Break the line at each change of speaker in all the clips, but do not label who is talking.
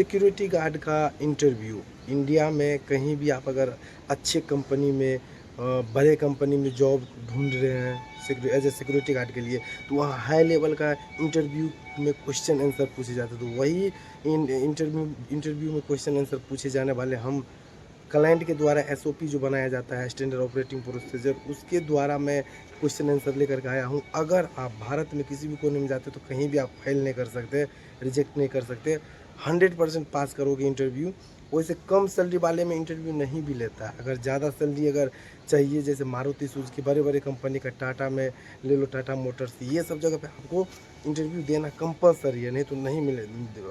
Security guard का interview India में कहीं भी आप अगर अच्छे कंपनी में बड़े कंपनी में जॉब ढूंढ रहे हैं एज ए सिक्योरिटी गार्ड के लिए, तो वहाँ हाई लेवल का इंटरव्यू में क्वेश्चन आंसर पूछे जाते हैं। तो वही इंटरव्यू में क्वेश्चन आंसर पूछे जाने वाले हम क्लाइंट के द्वारा एसओपी जो बनाया जाता है, स्टैंडर्ड ऑपरेटिंग प्रोसीजर, उसके द्वारा मैं क्वेश्चन आंसर लेकर के आया हूँ। अगर आप भारत में किसी भी कोने में जाते तो कहीं भी आप फेल नहीं कर सकते, रिजेक्ट नहीं कर सकते, 100% पास करोगे इंटरव्यू। वैसे कम सैलरी वाले में इंटरव्यू नहीं भी लेता है। अगर ज़्यादा सैलरी अगर चाहिए, जैसे मारुति सुजुकी बड़े बड़े कंपनी का, टाटा में ले लो, टाटा मोटर्स, ये सब जगह पे आपको इंटरव्यू देना कंपलसरी है, नहीं तो नहीं मिले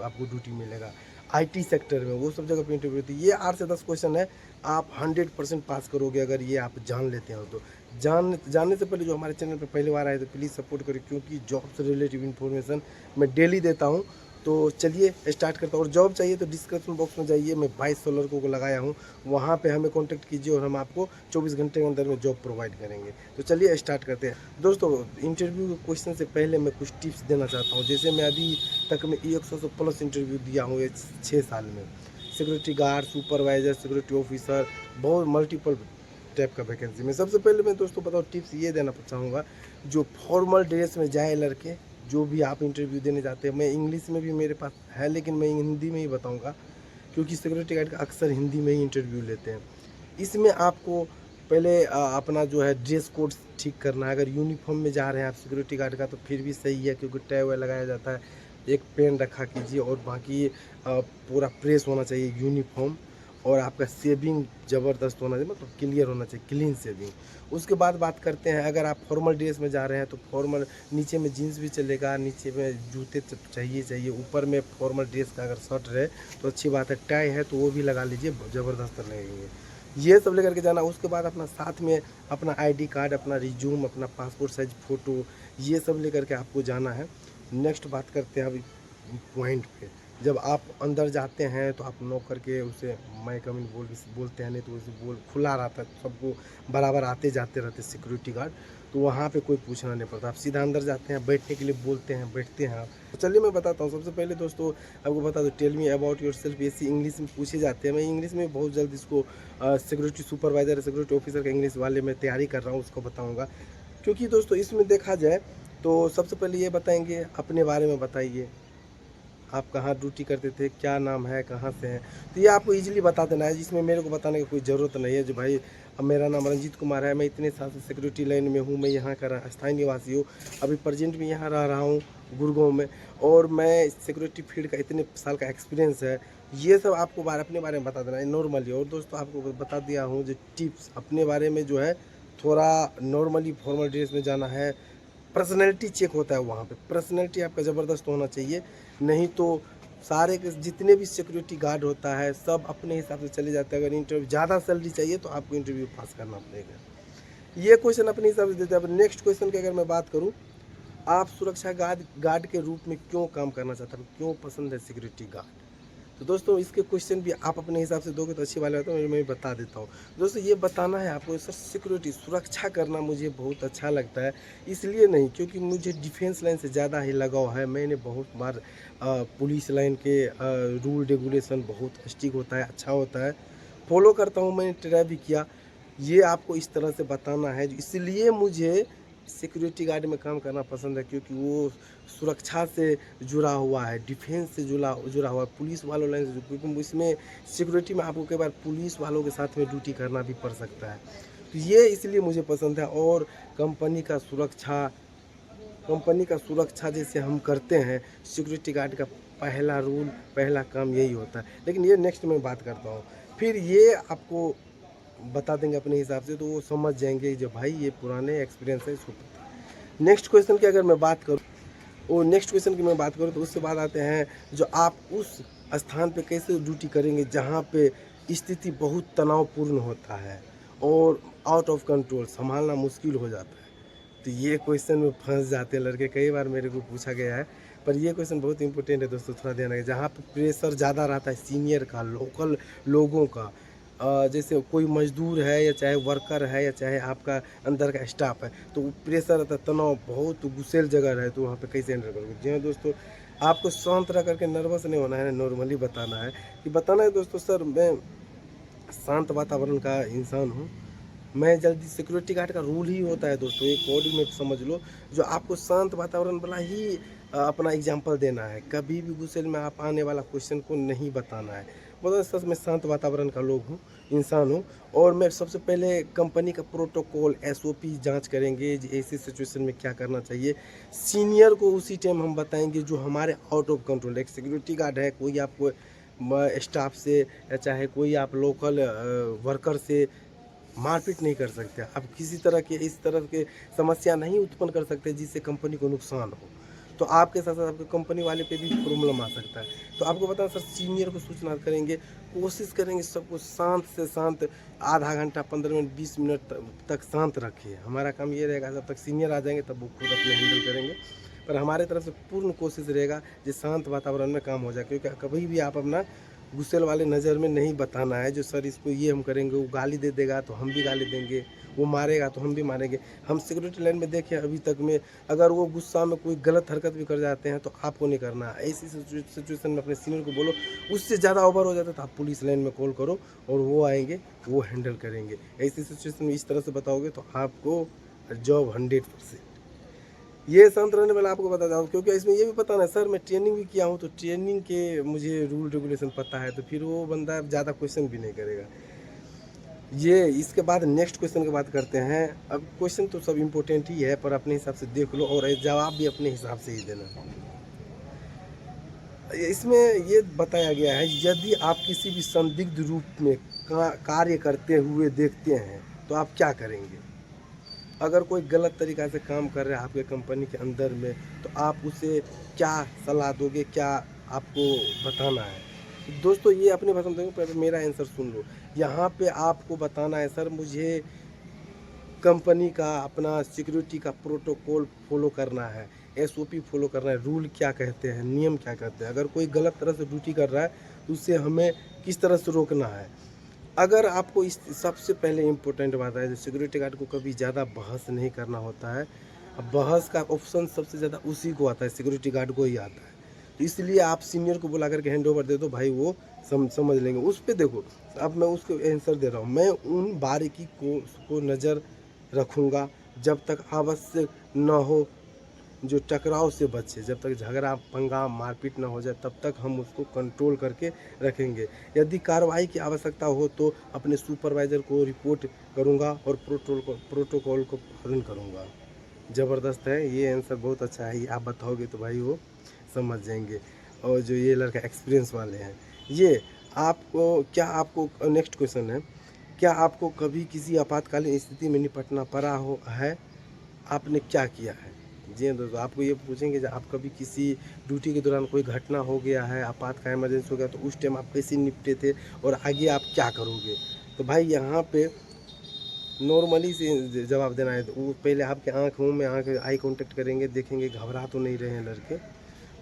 आपको ड्यूटी मिलेगा। आईटी सेक्टर में वो सब जगह पे इंटरव्यू होती है। ये 8 से 10 क्वेश्चन है, आप 100% पास करोगे अगर ये आप जान लेते हो तो। जानने से पहले जो हमारे चैनल पे पहली बार आए तो प्लीज़ सपोर्ट करें, क्योंकि जॉब से रिलेटिव इन्फॉर्मेशन मैं डेली देता हूँ। तो चलिए स्टार्ट करता हूँ। और जॉब चाहिए तो डिस्क्रिप्शन बॉक्स में जाइए, मैं 2200 लड़कों को लगाया हूँ, वहाँ पे हमें कांटेक्ट कीजिए और हम आपको 24 घंटे के अंदर में जॉब प्रोवाइड करेंगे। तो चलिए स्टार्ट करते हैं दोस्तों। इंटरव्यू के क्वेश्चन से पहले मैं कुछ टिप्स देना चाहता हूँ। जैसे मैं अभी तक में 100 प्लस इंटरव्यू दिया हूँ 6 साल में। Security guard, supervisor, security officer, बहुत मल्टीपल टाइप का वैकेंसी में। सबसे पहले मैं दोस्तों बताओ टिप्स ये देना चाहूँगा, जो फॉर्मल ड्रेस में जाए लड़के, जो भी आप इंटरव्यू देने जाते हैं। मैं इंग्लिश में भी मेरे पास है, लेकिन मैं हिंदी में ही बताऊंगा, क्योंकि सिक्योरिटी गार्ड का अक्सर हिंदी में ही इंटरव्यू लेते हैं। इसमें आपको पहले अपना जो है ड्रेस कोड ठीक करना है। अगर यूनिफॉर्म में जा रहे हैं आप सिक्योरिटी गार्ड का तो फिर भी सही है, क्योंकि टाई वाई लगाया जाता है। एक पेन रखा कीजिए, और बाकी पूरा प्रेस होना चाहिए यूनिफॉर्म, और आपका सेविंग ज़बरदस्त होना चाहिए, मतलब क्लियर होना चाहिए, क्लीन सेविंग। उसके बाद बात करते हैं, अगर आप फॉर्मल ड्रेस में जा रहे हैं तो फॉर्मल नीचे में जीन्स भी चलेगा, नीचे में जूते चाहिए, ऊपर में फॉर्मल ड्रेस का अगर शर्ट रहे तो अच्छी बात है। टाई है तो वो भी लगा लीजिए, ज़बरदस्त लगेंगे। ये सब लेकर के जाना। उसके बाद अपना साथ में अपना आईडी कार्ड, अपना रिज्यूम, अपना पासपोर्ट साइज फ़ोटो, ये सब लेकर के आपको जाना है। नेक्स्ट बात करते हैं अभी पॉइंट पे। जब आप अंदर जाते हैं तो आप नॉक करके उसे मैं कम इन बोलते हैं, नहीं तो उसे खुला रहता है, सबको बराबर आते जाते रहते सिक्योरिटी गार्ड, तो वहाँ पे कोई पूछना नहीं पड़ता। आप सीधा अंदर जाते हैं, बैठने के लिए बोलते हैं, बैठते हैं आप। तो चलिए मैं बताता हूँ। सबसे पहले दोस्तों आपको बता दो, tell me about yourself, ऐसी इंग्लिश में पूछे जाते हैं। मैं इंग्लिश में बहुत जल्द इसको सिक्योरिटी सुपरवाइज़र, सिक्योरिटी ऑफिसर का इंग्लिश वाले में तैयारी कर रहा हूँ, उसको बताऊँगा। क्योंकि दोस्तों इसमें देखा जाए तो सबसे पहले ये बताएंगे अपने बारे में, बताइए आप कहाँ ड्यूटी करते थे, क्या नाम है, कहाँ से हैं, तो ये आपको इजीली बता देना है। इसमें मेरे को बताने की कोई ज़रूरत नहीं है। जो भाई अब मेरा नाम रंजीत कुमार है, मैं इतने साल से सिक्योरिटी लाइन में हूँ, मैं यहाँ का स्थायी निवासी हूँ, अभी प्रेजेंट में यहाँ रह रहा हूँ गुड़गांव में, और मैं सिक्योरिटी फील्ड का इतने साल का एक्सपीरियंस है। ये सब आपको अपने बारे में बता देना है नॉर्मली। और दोस्तों आपको बता दिया हूँ जो टिप्स अपने बारे में, जो है थोड़ा नॉर्मली फॉर्मल ड्रेस में जाना है। पर्सनैलिटी चेक होता है वहाँ पे, पर्सनैलिटी आपका ज़बरदस्त होना चाहिए, नहीं तो सारे के जितने भी सिक्योरिटी गार्ड होता है सब अपने हिसाब से चले जाते हैं। अगर इंटरव्यू ज़्यादा सैलरी चाहिए तो आपको इंटरव्यू पास करना पड़ेगा। ये क्वेश्चन अपने हिसाब से देते हैं। अब नेक्स्ट क्वेश्चन की अगर मैं बात करूँ, आप सुरक्षा गार्ड के रूप में क्यों काम करना चाहते हैं, क्यों पसंद है सिक्योरिटी गार्ड? तो दोस्तों इसके क्वेश्चन भी आप अपने हिसाब से दोगे तो अच्छी बात है, मैं बता देता हूँ। दोस्तों ये बताना है आपको, सर सिक्योरिटी सुरक्षा करना मुझे बहुत अच्छा लगता है, इसलिए नहीं क्योंकि मुझे डिफेंस लाइन से ज़्यादा ही लगाव है। मैंने बहुत बार पुलिस लाइन के रूल रेगुलेशन बहुत स्ट्रिक्ट होता है, अच्छा होता है, फॉलो करता हूँ, मैंने ट्राई भी किया। ये आपको इस तरह से बताना है, इसलिए मुझे सिक्योरिटी गार्ड में काम करना पसंद है, क्योंकि वो सुरक्षा से जुड़ा हुआ है, डिफेंस से जुड़ा हुआ है, पुलिस वालों लाइन से, क्योंकि इसमें सिक्योरिटी में आपको कई बार पुलिस वालों के साथ में ड्यूटी करना भी पड़ सकता है। तो ये इसलिए मुझे पसंद है। और कंपनी का सुरक्षा जैसे हम करते हैं, सिक्योरिटी गार्ड का पहला रूल, पहला काम यही होता है। लेकिन ये नेक्स्ट में बात करता हूँ, फिर ये आपको बता देंगे अपने हिसाब से, तो वो समझ जाएंगे जो भाई ये पुराने एक्सपीरियंस है, इसको पता है। नेक्स्ट क्वेश्चन की अगर मैं बात करूँ, तो उसके बाद आते हैं जो आप उस स्थान पे कैसे ड्यूटी करेंगे जहाँ पे स्थिति बहुत तनावपूर्ण होता है और आउट ऑफ कंट्रोल, संभालना मुश्किल हो जाता है। तो ये क्वेश्चन में फंस जाते हैं लड़के, कई बार मेरे को पूछा गया है। पर ये क्वेश्चन बहुत इंपॉर्टेंट है दोस्तों, थोड़ा ध्यान रखिए। जहाँ पे प्रेशर ज़्यादा रहता है सीनियर का, लोकल लोगों का, जैसे कोई मजदूर है या चाहे वर्कर है या चाहे आपका अंदर का स्टाफ है, तो वो प्रेशर रहता है, तनाव बहुत गुस्सेल जगह रहे, तो वहाँ पे कैसे हैंडल करोगे? जी हाँ दोस्तों, आपको शांत रह करके नर्वस नहीं होना है, नॉर्मली बताना है कि बताना है दोस्तों सर मैं शांत वातावरण का इंसान हूँ। मैं जल्दी सिक्योरिटी गार्ड का रूल ही होता है दोस्तों, एक बॉडी में समझ लो, जो आपको शांत वातावरण वाला ही अपना एग्जाम्पल देना है। कभी भी गुस्से में आप आने वाला क्वेश्चन को नहीं बताना है। मतलब सच में शांत वातावरण का लोग हूँ, इंसान हूँ। और मैं सबसे पहले कंपनी का प्रोटोकॉल एसओपी जांच करेंगे, ऐसी सिचुएशन में क्या करना चाहिए। सीनियर को उसी टाइम हम बताएंगे जो हमारे आउट ऑफ कंट्रोल। एक सिक्योरिटी गार्ड है, कोई आपको स्टाफ से या चाहे कोई आप लोकल वर्कर से मारपीट नहीं कर सकते। आप किसी तरह के इस तरह के समस्या नहीं उत्पन्न कर सकते जिससे कंपनी को नुकसान हो। तो आपके साथ-साथ आपके कंपनी वाले पे भी प्रॉब्लम आ सकता है। तो आपको पता है सर सीनियर को सूचना करेंगे, कोशिश करेंगे सबको शांत से शांत आधा घंटा, 15 मिनट, 20 मिनट तक शांत रखिए। हमारा काम ये रहेगा जब तक सीनियर आ जाएँगे तब वो खुद अपने हैंडल करेंगे। पर हमारे तरफ से पूर्ण कोशिश रहेगा कि शांत वातावरण में काम हो जाए, क्योंकि कभी भी आप अपना गुस्सैल वाले नज़र में नहीं बताना है जो सर इसको ये हम करेंगे, वो गाली दे देगा तो हम भी गाली देंगे, वो मारेगा तो हम भी मारेंगे। हम सिक्योरिटी लाइन में देखें अभी तक में, अगर वो गुस्सा में कोई गलत हरकत भी कर जाते हैं तो आपको नहीं करना। ऐसी सिचुएशन में अपने सीनियर को बोलो, उससे ज़्यादा ओवर हो जाता है तो आप पुलिस लाइन में कॉल करो और वो आएंगे, वो हैंडल करेंगे। ऐसी सिचुएशन में इस तरह से बताओगे तो आपको जॉब 100%। ये शांत रहने वाला आपको बताता हूँ, क्योंकि इसमें ये भी पता ना सर मैं ट्रेनिंग भी किया हूँ, तो ट्रेनिंग के मुझे रूल रेगुलेशन पता है, तो फिर वो बंदा ज़्यादा क्वेश्चन भी नहीं करेगा। ये इसके बाद नेक्स्ट क्वेश्चन की बात करते हैं। अब क्वेश्चन तो सब इम्पोर्टेंट ही है, पर अपने हिसाब से देख लो और जवाब भी अपने हिसाब से ही देना। इसमें ये बताया गया है, यदि आप किसी भी संदिग्ध रूप में कार्य करते हुए देखते हैं तो आप क्या करेंगे। अगर कोई गलत तरीक़ा से काम कर रहा है आपके कंपनी के अंदर में, तो आप उसे क्या सलाह दोगे, क्या आपको बताना है? दोस्तों ये अपनी भाषा में देंगे, पहले मेरा आंसर सुन लो। यहाँ पे आपको बताना है सर मुझे कंपनी का अपना सिक्योरिटी का प्रोटोकॉल फॉलो करना है, एसओपी फॉलो करना है, रूल क्या कहते हैं, नियम क्या कहते हैं। अगर कोई गलत तरह से ड्यूटी कर रहा है तो उससे हमें किस तरह से रोकना है। अगर आपको इस सबसे पहले इम्पोर्टेंट बात है, सिक्योरिटी गार्ड को कभी ज़्यादा बहस नहीं करना होता है। अब बहस का ऑप्शन सबसे ज़्यादा उसी को आता है, सिक्योरिटी गार्ड को ही आता है। तो इसलिए आप सीनियर को बुला करके हैंड ओवर दे दो, भाई वो समझ लेंगे। उस पे देखो, अब मैं उसको आंसर दे रहा हूँ, मैं उन बारीकी को नज़र रखूँगा जब तक आवश्यक न हो, जो टकराव से बचे, जब तक झगड़ा पंगा मारपीट ना हो जाए तब तक हम उसको कंट्रोल करके रखेंगे। यदि कार्रवाई की आवश्यकता हो तो अपने सुपरवाइज़र को रिपोर्ट करूँगा और प्रोटोकॉल को पालन करूँगा। ज़बरदस्त है, ये आंसर बहुत अच्छा है। ये आप बताओगे तो भाई वो समझ जाएंगे। और जो ये लड़का एक्सपीरियंस वाले हैं, ये आपको क्या आपको नेक्स्ट क्वेश्चन है, क्या आपको कभी किसी आपातकालीन स्थिति में निपटना पड़ा हो है? आपने क्या किया है? जी हाँ दोस्तों, आपको ये पूछेंगे जब आप कभी किसी ड्यूटी के दौरान कोई घटना हो गया है, आपातकाल इमरजेंसी हो गया, तो उस टाइम आप कैसे निपटे थे और आगे आप क्या करोगे? तो भाई यहाँ पे नॉर्मली से जवाब देना है। तो वो पहले आपके आँखों में आँख आई कॉन्टैक्ट करेंगे, देखेंगे घबरा तो नहीं रहे हैं लड़के,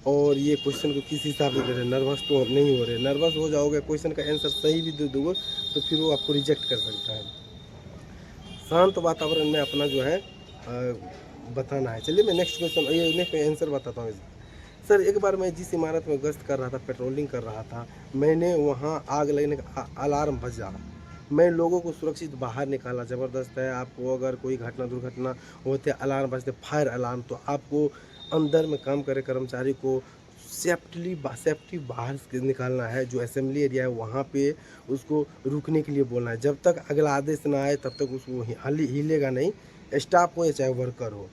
और ये क्वेश्चन को किस हिसाब से दे रहे हैं, नर्वस तो नहीं हो रहे। नर्वस हो जाओगे, क्वेश्चन का आंसर सही भी दे दोगे तो फिर वो आपको रिजेक्ट कर सकता है। शांत वातावरण में अपना जो है बताना है। चलिए मैं नेक्स्ट क्वेश्चन, ये नेक्स्ट आंसर बताता हूँ इसका। सर एक बार मैं जिस इमारत में गश्त कर रहा था, पेट्रोलिंग कर रहा था, मैंने वहाँ आग लगने का अलार्म बजा। मैं लोगों को सुरक्षित बाहर निकाला। ज़बरदस्त है। आपको अगर कोई घटना दुर्घटना होते अलार्म बजते, फायर अलार्म, तो आपको अंदर में काम करे कर्मचारी को सेफ्टी बाहर से निकालना है। जो असेंबली एरिया है वहाँ पे उसको रुकने के लिए बोलना है। जब तक अगला आदेश ना आए तब तक उसको हिलेगा नहीं, स्टाफ हो या चाहे वर्कर हो।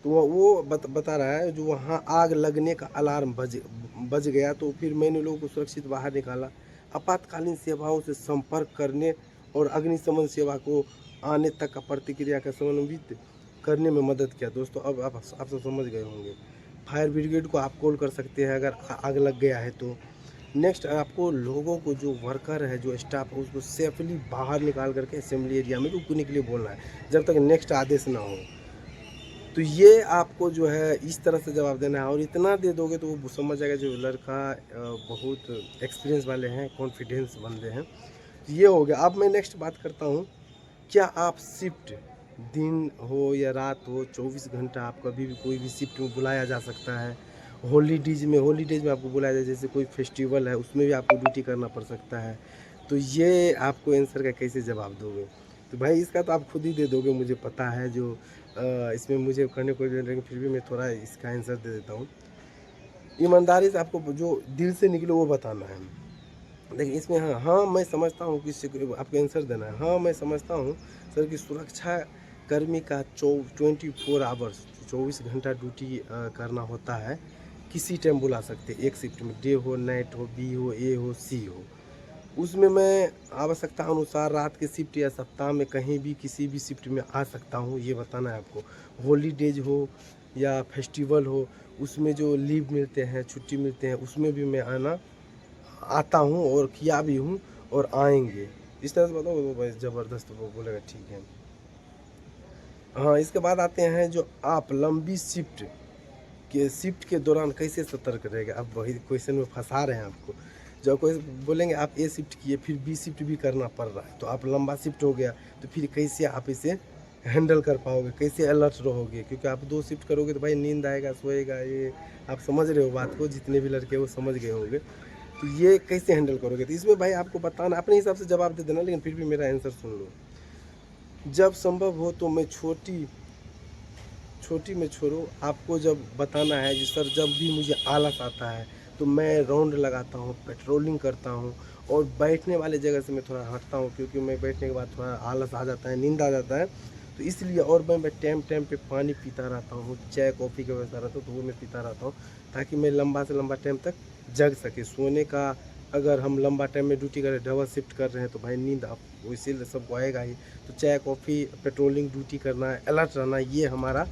तो वो बता रहा है जो वहाँ आग लगने का अलार्म बज गया, तो फिर मैंने लोगों को सुरक्षित बाहर निकाला। आपातकालीन सेवाओं से संपर्क करने और अग्निशमन सेवा को आने तक का प्रतिक्रिया का समन्वित करने में मदद किया। दोस्तों अब आप सब समझ गए होंगे। फायर ब्रिगेड को आप कॉल कर सकते हैं अगर आग लग गया है तो। नेक्स्ट आपको लोगों को, जो वर्कर है, जो स्टाफ है, उसको सेफली बाहर निकाल करके असेंबली एरिया में रुकने के लिए बोलना है जब तक नेक्स्ट आदेश ना हो। तो ये आपको जो है इस तरह से जवाब देना है, और इतना दे दोगे तो वो समझ जाएगा जो लड़का बहुत एक्सपीरियंस वाले हैं, कॉन्फिडेंस बंदे हैं। तो ये हो गया। अब मैं नेक्स्ट बात करता हूँ, क्या आप शिफ्ट दिन हो या रात हो, 24 घंटा आप कभी भी कोई भी शिफ्ट में बुलाया जा सकता है, हॉलीडेज में आपको बोला जाए, जैसे कोई फेस्टिवल है उसमें भी आपको ड्यूटी करना पड़ सकता है। तो ये आपको आंसर का कैसे जवाब दोगे? तो भाई इसका तो आप खुद ही दे दोगे, मुझे पता है। जो इसमें मुझे करने को नहीं, लेकिन फिर भी मैं थोड़ा इसका आंसर दे देता हूँ। ईमानदारी से आपको जो दिल से निकले वो बताना है। देखिए इसमें हाँ, हाँ मैं समझता हूँ कि आपको आंसर देना है। हाँ मैं समझता हूँ सर कि सुरक्षा कर्मी का 24 आवर्स 24 घंटा ड्यूटी करना होता है। किसी टाइम बुला सकते हैं, एक शिफ्ट में, डे हो, नाइट हो, बी हो, ए हो, सी हो। उसमें मैं आवश्यकता अनुसार रात की शिफ्ट या सप्ताह में कहीं भी किसी भी शिफ्ट में आ सकता हूँ, ये बताना है आपको। हॉलीडेज हो या फेस्टिवल हो, उसमें जो लीव मिलते हैं, छुट्टी मिलते हैं, उसमें भी मैं आता हूँ और किया भी हूँ और आएंगे। इस तरह से बताओ तो भाई ज़बरदस्त वो बोलेगा ठीक है। हाँ इसके बाद आते हैं जो आप लंबी शिफ्ट के दौरान कैसे सतर्क रहेगा। अब वही क्वेश्चन में फंसा रहे हैं आपको। जब कोई बोलेंगे आप ए शिफ्ट किए फिर बी शिफ्ट भी करना पड़ रहा है, तो आप लंबा शिफ्ट हो गया, तो फिर कैसे आप इसे हैंडल कर पाओगे, कैसे अलर्ट रहोगे? क्योंकि आप 2 शिफ्ट करोगे तो भाई नींद आएगा, सोएगा, ये आप समझ रहे हो बात को, जितने भी लड़के वो समझ गए होंगे। तो ये कैसे हैंडल करोगे? तो इसमें भाई आपको बताना, अपने हिसाब से जवाब दे देना, लेकिन फिर भी मेरा आंसर सुन लो। जब संभव हो तो मैं छोटी में छोड़ो, आपको जब बताना है कि सर जब भी मुझे आलस आता है तो मैं राउंड लगाता हूँ, पेट्रोलिंग करता हूँ और बैठने वाले जगह से मैं थोड़ा हटता हूँ, क्योंकि मैं बैठने के बाद थोड़ा आलस आ जाता है, नींद आ जाता है, तो इसलिए। और मैं टाइम टाइम पे पानी पीता रहता हूँ, चाय कॉफ़ी की व्यवस्था रहता है तो वो मैं पीता रहता हूँ, ताकि मैं लंबा से लंबा टाइम तक जग सके। सोने का, अगर हम लंबा टाइम में ड्यूटी कर रहे हैं, डबल शिफ्ट कर रहे हैं, तो भाई नींद आप इसीलिए सबको आएगा ही। तो चाय कॉफ़ी, पेट्रोलिंग ड्यूटी करना, अलर्ट रहना, ये हमारा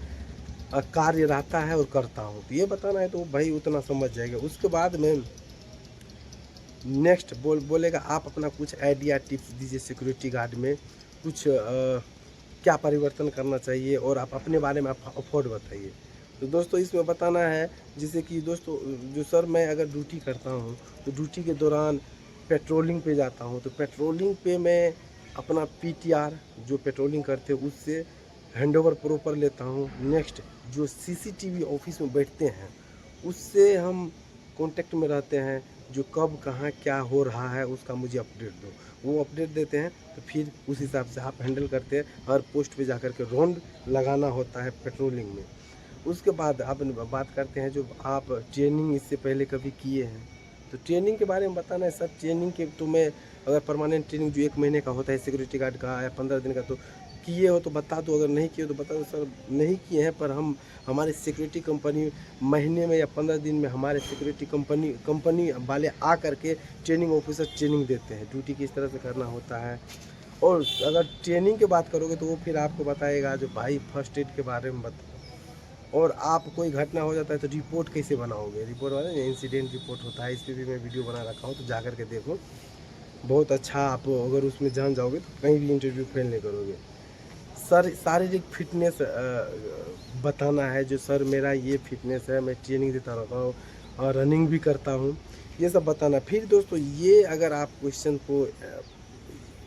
कार्य रहता है और करता हूँ। तो ये बताना है तो भाई उतना समझ जाएगा। उसके बाद में नेक्स्ट बोलेगा आप अपना कुछ आइडिया टिप्स दीजिए सिक्योरिटी गार्ड में, कुछ क्या परिवर्तन करना चाहिए और आप अपने बारे में आप अफोर्ड बताइए। तो दोस्तों इसमें बताना है, जैसे कि दोस्तों जो सर मैं अगर ड्यूटी करता हूँ तो ड्यूटी के दौरान पेट्रोलिंग पे जाता हूँ, तो पेट्रोलिंग पे मैं अपना पीटीआर जो पेट्रोलिंग करते हैं उससे हैंडओवर प्रॉपर लेता हूँ। नेक्स्ट जो सीसीटीवी ऑफिस में बैठते हैं उससे हम कांटेक्ट में रहते हैं, जो कब कहाँ क्या हो रहा है उसका मुझे अपडेट दो, वो अपडेट देते हैं, तो फिर उस हिसाब से आप हैंडल करते हैं। हर पोस्ट पे जाकर के राउंड लगाना होता है पेट्रोलिंग में। उसके बाद आप बात करते हैं जो आप ट्रेनिंग इससे पहले कभी किए हैं, तो ट्रेनिंग के बारे में बताना है। सर ट्रेनिंग के तो मैं, अगर परमानेंट ट्रेनिंग जो 1 महीने का होता है सिक्योरिटी गार्ड का या 15 दिन का, तो किए हो तो बता दो, अगर नहीं किए हो तो बता दो। सर नहीं किए हैं, पर हम हमारी सिक्योरिटी कंपनी महीने में या 15 दिन में हमारे सिक्योरिटी कंपनी वाले आ करके ट्रेनिंग ऑफिसर ट्रेनिंग देते हैं, ड्यूटी किस तरह से करना होता है। और अगर ट्रेनिंग की बात करोगे तो वो फिर आपको बताएगा जो भाई फर्स्ट एड के बारे में बता। और आप कोई घटना हो जाता है तो रिपोर्ट कैसे बनाओगे, रिपोर्ट वाले इंसिडेंट रिपोर्ट होता है, इस पर भी मैं वीडियो बना रखा हूँ, तो जा कर के देखो, बहुत अच्छा। आप अगर उसमें जान जाओगे तो कहीं भी इंटरव्यू फेल नहीं करोगे। सर शारीरिक फिटनेस बताना है, जो सर मेरा ये फिटनेस है, मैं ट्रेनिंग देता रहता हूँ और रनिंग भी करता हूँ, ये सब बताना। फिर दोस्तों ये अगर आप क्वेश्चन को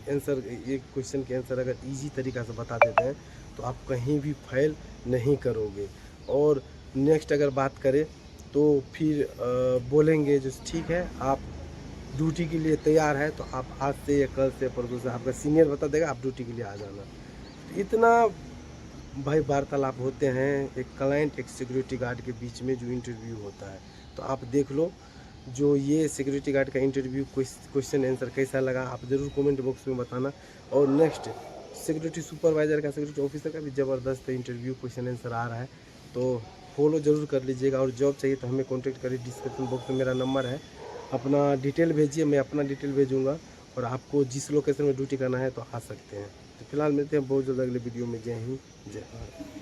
आंसर, ये क्वेश्चन के आंसर अगर इजी तरीक़ा से बता देते हैं तो आप कहीं भी फेल नहीं करोगे। और नेक्स्ट अगर बात करें तो फिर बोलेंगे जो ठीक है आप ड्यूटी के लिए तैयार है, तो आप आज से या कल से परसों से, आपका सीनियर बता देगा आप ड्यूटी के लिए आ जाना। तो इतना भाई वार्तालाप होते हैं एक क्लाइंट एक सिक्योरिटी गार्ड के बीच में जो इंटरव्यू होता है। तो आप देख लो जो ये सिक्योरिटी गार्ड का इंटरव्यू क्वेश्चन आंसर कैसा लगा, आप ज़रूर कमेंट बॉक्स में बताना। और नेक्स्ट सिक्योरिटी सुपरवाइज़र का, सिक्योरिटी ऑफिसर का भी ज़बरदस्त इंटरव्यू क्वेश्चन आंसर आ रहा है, तो फॉलो ज़रूर कर लीजिएगा। और जॉब चाहिए तो हमें कॉन्टेक्ट करिए, डिस्क्रिप्शन बॉक्स में मेरा नंबर है, अपना डिटेल भेजिए, मैं अपना डिटेल भेजूँगा और आपको जिस लोकेशन में ड्यूटी करना है तो आ सकते हैं। तो फिलहाल मिलते हैं बहुत जल्द अगले वीडियो में। जय हिंद, जय भारत।